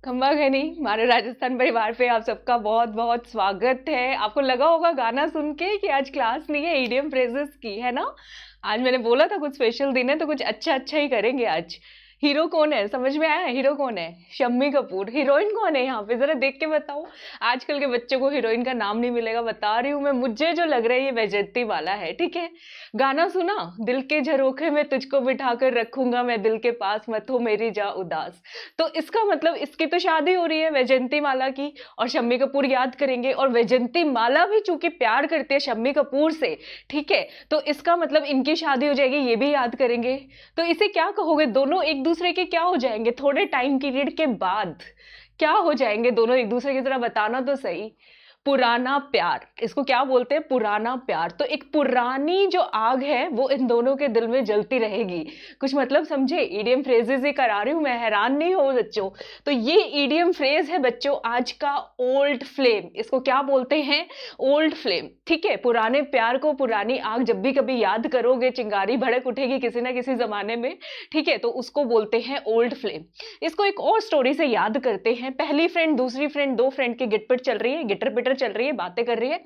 खम्बा घनी हमारे राजस्थान परिवार पे आप सबका बहुत बहुत स्वागत है। आपको लगा होगा गाना सुन के कि आज क्लास नहीं है, ईडीएम फ्रेजेस की है ना। आज मैंने बोला था कुछ स्पेशल दिन है तो कुछ अच्छा अच्छा ही करेंगे आज। हीरो कौन है, समझ में आया? हीरो कौन है? शम्मी कपूर। हीरोइन कौन है यहाँ पे, जरा देख के बताओ। आजकल के बच्चों को हीरोइन का नाम नहीं मिलेगा, बता रही हूँ मैं। मुझे जो लग रहा है ये वैजयंती वाला है, ठीक है। गाना सुना, दिल के झरोखे में तुझको बिठा कर रखूंगा मैं, दिल के पास मत हो मेरी जा उदास। तो इसका मतलब इसकी तो शादी हो रही है वैजयंती माला की, और शम्मी कपूर याद करेंगे। और वैजयंती माला भी चूंकि प्यार करती है शम्मी कपूर से, ठीक है, तो इसका मतलब इनकी शादी हो जाएगी, ये भी याद करेंगे। तो इसे क्या कहोगे, दोनों एक दूसरे के क्या हो जाएंगे थोड़े टाइम पीरियड के बाद? क्या हो जाएंगे दोनों एक दूसरे की तरह, बताना तो सही। पुराना प्यार, इसको क्या बोलते हैं? पुराना प्यार। तो एक पुरानी जो आग है वो इन दोनों के दिल में जलती रहेगी। कुछ मतलब समझे? ईडीएम फ्रेजेस ही करा रही हूं मैं, हैरान नहीं हो बच्चों। तो ये ईडीएम फ्रेज है बच्चों आज का, ओल्ड फ्लेम। इसको क्या बोलते हैं? ओल्ड फ्लेम, ठीक है। पुराने प्यार को, पुरानी आग जब भी कभी याद करोगे, चिंगारी भड़क उठेगी किसी ना किसी जमाने में, ठीक है, तो उसको बोलते हैं ओल्ड फ्लेम। इसको एक और स्टोरी से याद करते हैं। पहली फ्रेंड, दूसरी फ्रेंड, दो फ्रेंड की गिटपिट चल रही है, गिटर पिटर चल रही है, बातें कर रही है।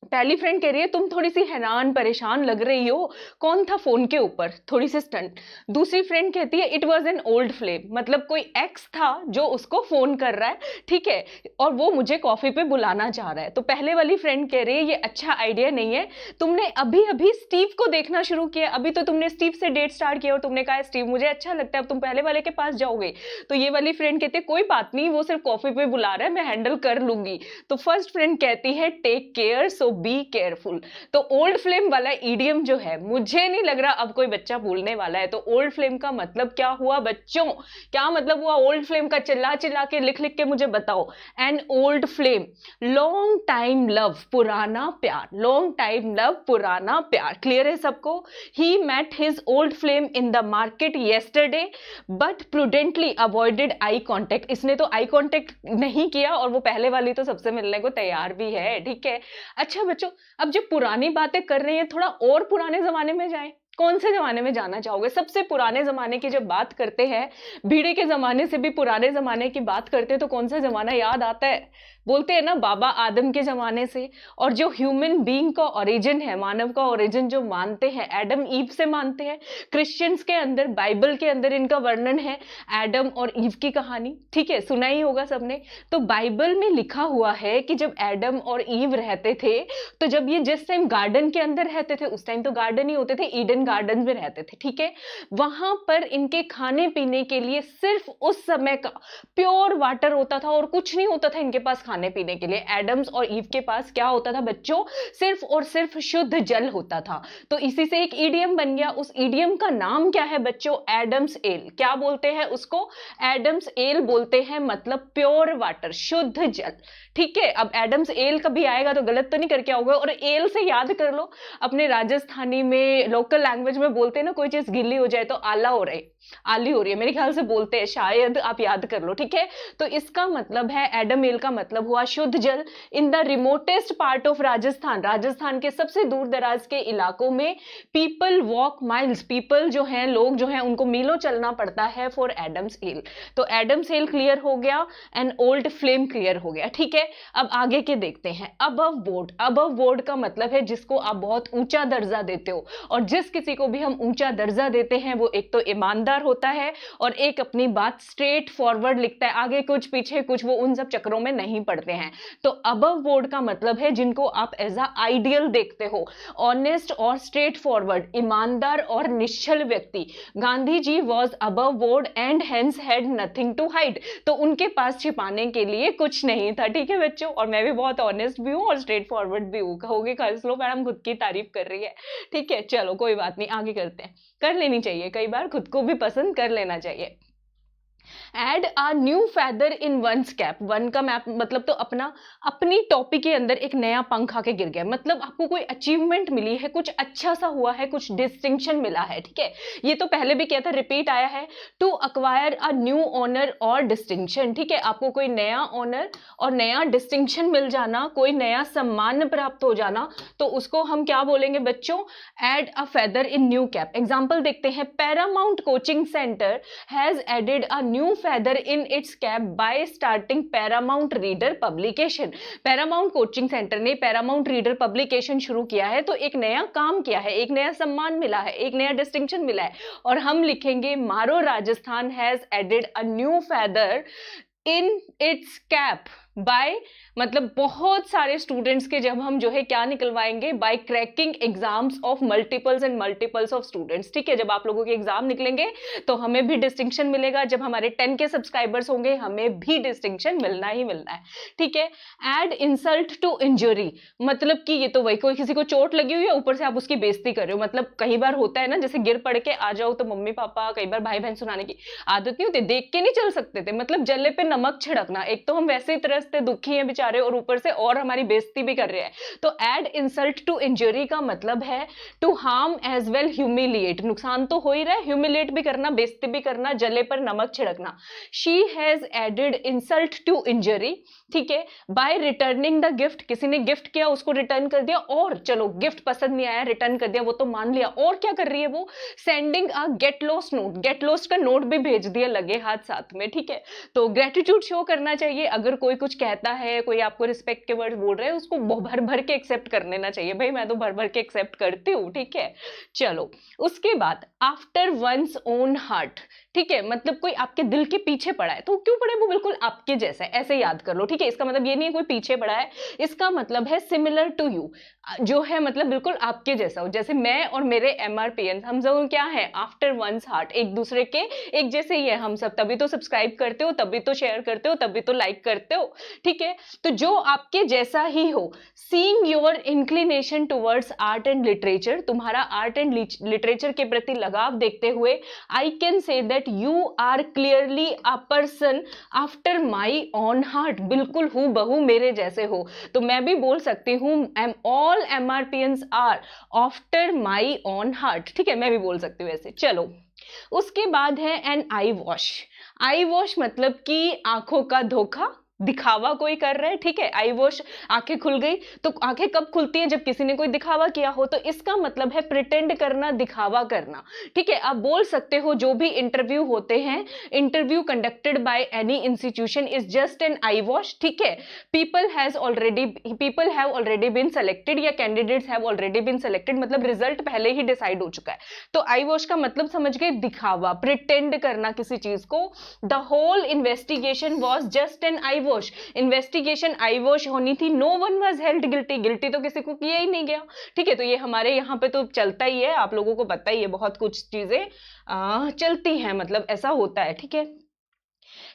पहली फ्रेंड कह रही है तुम थोड़ी सी हैरान परेशान लग रही हो, कौन था फोन के ऊपर, थोड़ी सी स्टंट। दूसरी फ्रेंड कहती है it was an old flame, मतलब कोई एक्स था जो उसको फोन कर रहा है, ठीक है, और वो मुझे कॉफी पे बुलाना चाह रहा है। तो पहले वाली फ्रेंड कह रही है ये अच्छा आइडिया नहीं है, तुमने अभी अभी स्टीव को देखना शुरू किया, अभी तो तुमने स्टीव से डेट स्टार्ट किया और तुमने कहा स्टीव मुझे अच्छा लगता है, अब तुम पहले वाले के पास जाओगे। तो ये वाली फ्रेंड कहती है कोई बात नहीं, वो सिर्फ कॉफी पे बुला रहा है, मैं हैंडल कर लूंगी। तो फर्स्ट फ्रेंड कहती है take care so be careful. तो ओल्ड फ्लेम वाला ईडियम जो है, मुझे नहीं लग रहा अब कोई बच्चा भूलने वाला है। तो ओल्ड फ्लेम का मतलब क्या हुआ बच्चों? क्या मतलब हुआ ओल्ड फ्लेम का? चिल्ला चिल्ला के, लिख लिख के मुझे बताओ। An old flame, long time love, पुराना प्यार। लॉन्ग टाइम लव, पुराना प्यार। क्लियर है सबको? He met his old flame in the market yesterday but prudently avoided eye contact. इसने तो आई कॉन्टेक्ट नहीं किया और वो पहले वाली तो सबसे मिलने को तैयार भी है, ठीक है। अच्छा बच्चों, अब जब पुरानी बातें कर रहे हैं, थोड़ा और पुराने जमाने में जाएं। कौन से जमाने में जाना चाहोगे? सबसे पुराने जमाने की जब बात करते हैं, भीड़े के जमाने से भी पुराने जमाने की बात करते हैं, तो कौन सा जमाना याद आता है? बोलते हैं ना बाबा आदम के जमाने से। और जो ह्यूमन बीइंग का ओरिजिन है, मानव का ओरिजिन जो मानते हैं, एडम ईव से मानते हैं। क्रिश्चियंस के अंदर, बाइबल के अंदर इनका वर्णन है, एडम और ईव की कहानी, ठीक है, सुना ही होगा सबने। तो बाइबल में लिखा हुआ है कि जब एडम और ईव रहते थे, तो जब ये जिस टाइम गार्डन के अंदर रहते थे, उस टाइम तो गार्डन ही होते थे, ईडन गार्डन में रहते थे, ठीक है। वहां पर इनके खाने पीने के लिए सिर्फ उस समय का प्योर वाटर होता था और कुछ नहीं होता था इनके पास खाने पीने के लिए। एडम्स और ईव के पास क्या होता था बच्चों? सिर्फ और सिर्फ शुद्ध जल होता था। तो इसी से एक ईडियम बन गया। उस ईडियम का नाम क्या है बच्चों? Adams L. क्या बोलते हैं उसको? एडम्स एल बोलते हैं, मतलब प्योर वाटर, शुद्ध जल, ठीक है। अब एडम्स एल कभी आएगा तो गलत तो नहीं करके आओगे। और एल से याद कर लो, अपने राजस्थानी में लोकल लैंग्वेज में बोलते हैं ना, कोई चीज गीली हो जाए तो आला हो रही, आली हो रही है, मेरे ख्याल से बोलते हैं, शायद आप याद कर लो, ठीक है। तो इसका मतलब है, एडम एल का मतलब हुआ शुद्ध जल। In the remotest part of Rajasthan, Rajasthan के सबसे दूर दराज के इलाकों में पीपल वॉक माइल्स, पीपल जो है, लोग जो है, उनको मीलों चलना पड़ता है फॉर एडम्स एल। तो एडम्स एल क्लियर हो गया, एंड ओल्ड फ्लेम क्लियर हो गया, ठीक है। अब आगे के देखते हैं। अबव बोर्ड, अबव बोर्ड का मतलब है जिसको आप बहुत ऊंचा दर्जा देते हो। और जिस किसी को भी हम ऊंचा दर्जा देते हैं वो एक तो ईमानदार होता है और एक अपनी बात स्ट्रेट फॉरवर्ड लिखता है, आगे कुछ पीछे कुछ, वो उन सब चक्करों में नहीं पड़ते हैं। तो अबव बोर्ड का मतलब है जिनको आप एज अ आइडियल देखते हो, ऑनेस्ट और स्ट्रेट फॉरवर्ड, ईमानदार और निश्चल व्यक्ति। Gandhi ji was above board and hence had nothing to hide. तो उनके पास छिपाने के लिए कुछ नहीं था, ठीक है बच्चों। और मैं भी बहुत ऑनेस्ट भी हूँ और स्ट्रेट फॉरवर्ड भी हूँ। कहोगे खसलो मैडम खुद की तारीफ कर रही है, ठीक है, चलो कोई बात नहीं, आगे करते हैं। कर लेनी चाहिए, कई बार खुद को भी पसंद कर लेना चाहिए। Add a new feather in one's cap. One का मैप मतलब तो अपना, अपनी टॉपिक के अंदर एक नया पंख आके गिर गया, मतलब आपको कोई अचीवमेंट मिली है, कुछ अच्छा सा हुआ है, कुछ डिस्टिंक्शन मिला है, ठीक है। ये तो पहले भी किया था, रिपीट आया है। To acquire a new honour और डिस्टिंक्शन, ठीक है, आपको कोई नया ऑनर और नया डिस्टिंक्शन मिल जाना, कोई नया सम्मान प्राप्त हो जाना, तो उसको हम क्या बोलेंगे बच्चों? Add a feather in new cap. Example देखते हैं, Paramount coaching centre has added a new feather feather in its cap by starting Paramount Reader publication. Paramount coaching centre ने Paramount Reader publication शुरू किया है, तो एक नया काम किया है, एक नया सम्मान मिला है, एक नया डिस्टिंक्शन मिला है, और हम लिखेंगे मारो Rajasthan has added a new feather in its cap by, मतलब बहुत सारे स्टूडेंट्स के जब हम जो है क्या निकलवाएंगे, by cracking exams of multiples and multiples of students. ठीक है, जब आप लोगों के एग्जाम निकलेंगे तो हमें भी डिस्टिंक्शन मिलेगा, जब हमारे 10 के सब्सक्राइबर्स होंगे हमें भी डिस्टिंक्शन मिलना ही मिलना है. ठीक है. एड इंसल्ट टू इंजरी, मतलब कि ये तो वही, कोई किसी को चोट लगी हुई है, ऊपर से आप उसकी बेइज्जती कर रहे हो. मतलब कई बार होता है ना, जैसे गिर पड़ के आ जाओ तो मम्मी पापा, कई बार भाई बहन सुनाने की आदत नहीं होती, देख के नहीं चल सकते थे, मतलब जले पे नमक छिड़कना. एक तो हम वैसे ही तरह से दुखी हैं बेचारे, और ऊपर से और हमारी बेइज्जती भी कर रहे हैं. तो एड इंसल्ट टू इंजरी का मतलब है to harm as well humiliate, नुकसान तो हो ही रहा है, ह्यूमिलिएट भी करना, बेइज्जती भी करना, जले पर नमक छिड़कना. She has added insult to injury. ठीक है. बाय रिटर्निंग द गिफ्ट, किसी ने गिफ्ट किया उसको रिटर्न कर दिया, और चलो गिफ्ट पसंद नहीं आया रिटर्न कर दिया, वो तो मान लिया, और क्या कर रही है वो, sending a get lost note, get lost का नोट भी भेज दिया लगे हाथ साथ में. ठीक है. तो ग्रेटिट्यूड शो करना चाहिए, अगर कोई कुछ कहता है, कोई आपको रिस्पेक्ट के वर्ड बोल रहे हैं, उसको भर भर के एक्सेप्ट कर लेना चाहिए. भाई मैं तो भर भर के एक्सेप्ट करती हूँ. ठीक है. चलो उसके बाद आफ्टर वंस ओन हार्ट. ठीक है, मतलब कोई आपके दिल के पीछे पड़ा है, तो क्यों पड़ा है, वो बिल्कुल आपके जैसा है, ऐसे याद कर लो. ठीक है. इसका मतलब ये नहीं है कोई पीछे पड़ा है, इसका मतलब है सिमिलर टू यू, जो है मतलब बिल्कुल आपके जैसा हो. जैसे मैं और मेरे MRPN, हम सब क्या है, आफ्टर वंस हार्ट, एक दूसरे के एक जैसे ही है हम सब, तभी तो सब्सक्राइब करते हो, तभी तो शेयर करते हो, तभी तो लाइक करते हो. ठीक है. तो जो आपके जैसा ही हो. Seeing your inclination towards art and literature, तुम्हारा आर्ट एंड लिटरेचर के प्रति लगाव देखते हुए, I can say that you are clearly a person after my own heart, बिल्कुल हूँ बहू मेरे जैसे हो. तो मैं भी बोल सकती हूँ all MRPNs are after my own heart. ठीक है, मैं भी बोल सकती हूँ ऐसे. चलो उसके बाद है एन आई वॉश. आई वॉश मतलब कि आंखों का धोखा, दिखावा कोई कर रहा है. ठीक है. आई वॉश, आंखें खुल गई, तो आंखें कब खुलती हैं, जब किसी ने कोई दिखावा किया हो, तो इसका मतलब है प्रिटेंड करना, दिखावा करना. ठीक है. आप बोल सकते हो जो भी इंटरव्यू होते हैं, interview conducted by any institution is just an I wash. ठीक है. People have already been selected, या candidates have already been selected, मतलब रिजल्ट पहले ही डिसाइड हो चुका है. तो आई वॉश का मतलब समझ गए, दिखावा, प्रिटेंड करना किसी चीज को. The whole investigation was just an I wash, investigation eyewash होनी थी. No one was held guilty, guilty तो किसी को किया ही नहीं गया. ठीक है. तो ये हमारे यहाँ पे तो चलता ही है, आप लोगों को पता ही है, बहुत कुछ चीजें चलती हैं, मतलब ऐसा होता है. ठीक है.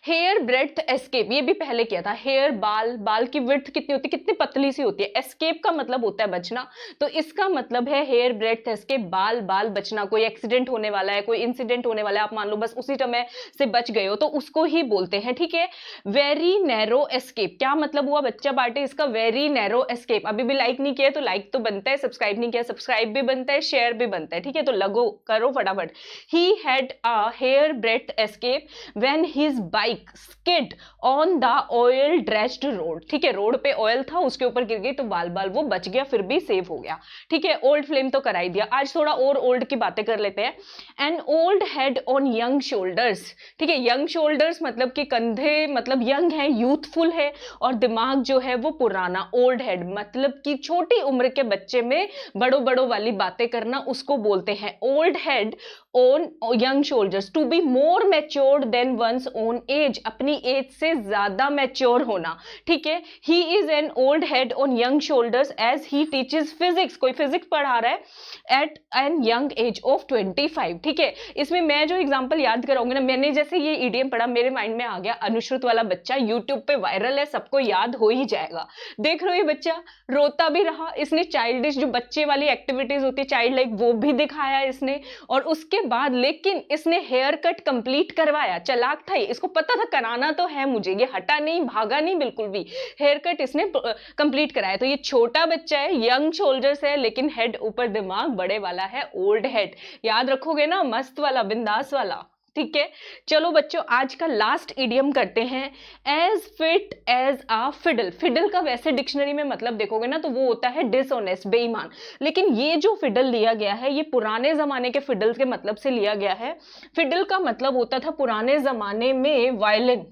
हेयर ब्रेड्थ एस्केप, ये भी पहले किया था. हेयर, बाल की विड्थ कितनी होती है, कितनी पतली सी होती है. एस्केप का मतलब होता है बचना, तो इसका मतलब है हेयर ब्रेड्थ एस्केप, बाल बचना. कोई एक्सीडेंट होने वाला है, कोई इंसिडेंट होने वाला है, आप मान लो बस उसी समय से बच गए हो, तो उसको ही बोलते हैं. ठीक है. वेरी नैरो एस्केप, क्या मतलब हुआ बच्चा बाटे इसका, वेरी नैरो एस्केप. अभी भी लाइक नहीं किया तो लाइक तो बनता है, सब्सक्राइब नहीं किया सब्सक्राइब भी बनता है, शेयर भी बनता है. ठीक है. तो लगो करो फटाफट. He had a hair breadth escape when his bike skid on the oil drenched road. ठीक है. रोड पे ऑयल था, उसके ऊपर गिर गई, तो बाल वो बच गया, फिर भी सेव हो गया. ठीक है. ओल्ड फ्लेम तो कराई दिया. आज थोड़ा और ओल्ड की बातें कर लेते हैं. N old head on young shoulders. ठीक है. यंग शोल्डर्स मतलब कि कंधे, मतलब यंग है, यूथफुल है, और दिमाग जो है वो पुराना. ओल्ड हेड मतलब कि छोटी उम्र के बच्चे में बड़ों वाली बातें करना, उसको बोलते हैं old head on young shoulders. To be more matured than one's own age, अपनी एज से ज्यादा मैच्योर होना. ठीक है. He is an old head on young shoulders as he teaches physics, कोई फिजिक्स पढ़ा रहा है at an young age of 25. ठीक है. इसमें मैं जो एग्जांपल याद कराऊंगी ना, मैंने जैसे ये ईडीएम पढ़ा, मेरे माइंड में आ गया अनुश्रुत वाला बच्चा, यूट्यूब पे वायरल है, सबको याद हो ही जाएगा. देख लो ये बच्चा रोता भी रहा, इसने चाइल्डिश जो बच्चे वाली एक्टिविटीज होती है, चाइल्ड लाइक, वो भी दिखाया इसने, और उसके बाद लेकिन इसने हेयर कट कंप्लीट करवाया. चालाक था ये, इसको पता था कराना तो है मुझे, ये हटा नहीं, भागा नहीं बिल्कुल भी, हेयर कट इसने कंप्लीट कराया. तो ये छोटा बच्चा है, यंग शोल्डर्स है, लेकिन हेड ऊपर, दिमाग बड़े वाला है, ओल्ड हेड. याद रखोगे ना, मस्त वाला, बिंदास वाला. ठीक है, चलो बच्चों आज का लास्ट इडियम करते हैं, as fit as a fiddle. Fiddle का वैसे डिक्शनरी में मतलब देखोगे ना तो वो होता है डिसऑनेस्ट, बेईमान, लेकिन ये जो फिडल लिया गया है ये पुराने जमाने के फिडल के मतलब से लिया गया है। फिडल का मतलब होता था पुराने जमाने में वायलिन,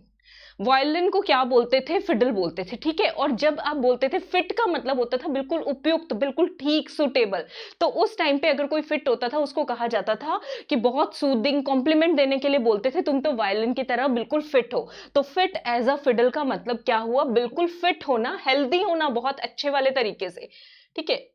वायलिन को क्या बोलते थे, फिडल बोलते थे, ठीक है। और जब आप बोलते थे फिट का मतलब होता था बिल्कुल उपयुक्त, बिल्कुल ठीक, सुटेबल। तो उस टाइम पे अगर कोई फिट होता था उसको कहा जाता था कि बहुत सूदिंग कॉम्प्लीमेंट देने के लिए बोलते थे, तुम तो वायलिन की तरह बिल्कुल फिट हो। तो फिट एज अ फिडल का मतलब क्या हुआ, बिल्कुल फिट होना, हेल्दी होना, बहुत अच्छे वाले तरीके से, ठीक है।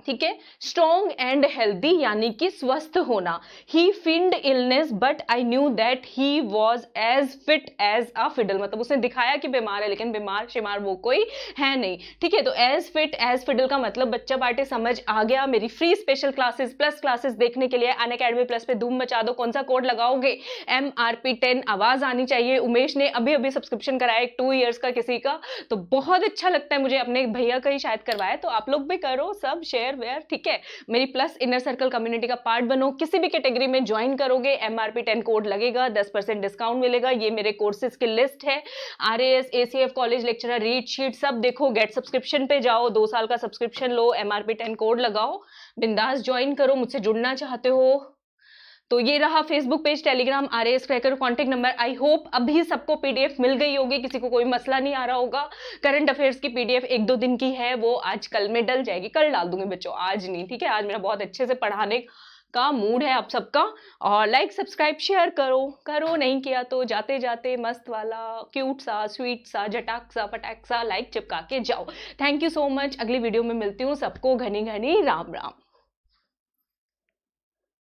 ठीक है, स्ट्रॉन्ग एंड हेल्दी यानी कि स्वस्थ होना। He feigned illness but I knew that he was as fit as a fiddle, मतलब उसने दिखाया कि बीमार है लेकिन बीमार शिमार वो कोई है नहीं, ठीक है। तो एज फिट एज फिडल का मतलब बच्चा बाटे समझ आ गया। मेरी free special classes plus classes देखने के लिए अनअकैडमी प्लस पे धूम मचा दो। कौन सा कोड लगाओगे, MRP10, आवाज आनी चाहिए। उमेश ने अभी अभी सब्सक्रिप्शन कराया एक 2 इयर्स का किसी का, तो बहुत अच्छा लगता है मुझे, अपने भैया का ही शायद करवाया, तो आप लोग भी करो सब शेयर वेयर, ठीक है। मेरी प्लस इनर सर्कल कम्युनिटी का पार्ट बनो, किसी भी कैटेगरी में ज्वाइन करोगे MRP10 कोड लगेगा, 10% डिस्काउंट मिलेगा। ये मेरे कोर्सेज की लिस्ट है, RAS ACF college lecturer read sheet सब देखो, गेट सब्सक्रिप्शन पे जाओ, 2 साल का सब्सक्रिप्शन लो, MRP10 कोड लगाओ, बिंदास ज्वाइन करो। मुझसे जुड़ना चाहते हो तो ये रहा Facebook page, Telegram, RAS cracker, contact number. I hope अभी सबको PDF मिल गई होगी, किसी को कोई मसला नहीं आ रहा होगा। करंट अफेयर्स की PDF 1-2 दिन की है, वो आज कल में डल जाएगी, कल डाल दूंगी बच्चों, आज नहीं, ठीक है। आज मेरा बहुत अच्छे से पढ़ाने का मूड है आप सबका। और लाइक सब्सक्राइब शेयर करो, करो नहीं किया तो जाते जाते मस्त वाला क्यूट सा स्वीट सा झटाक सा फटाक सा लाइक चिपका के जाओ। थैंक यू सो मच, अगली वीडियो में मिलती हूँ, सबको घनी घनी राम राम।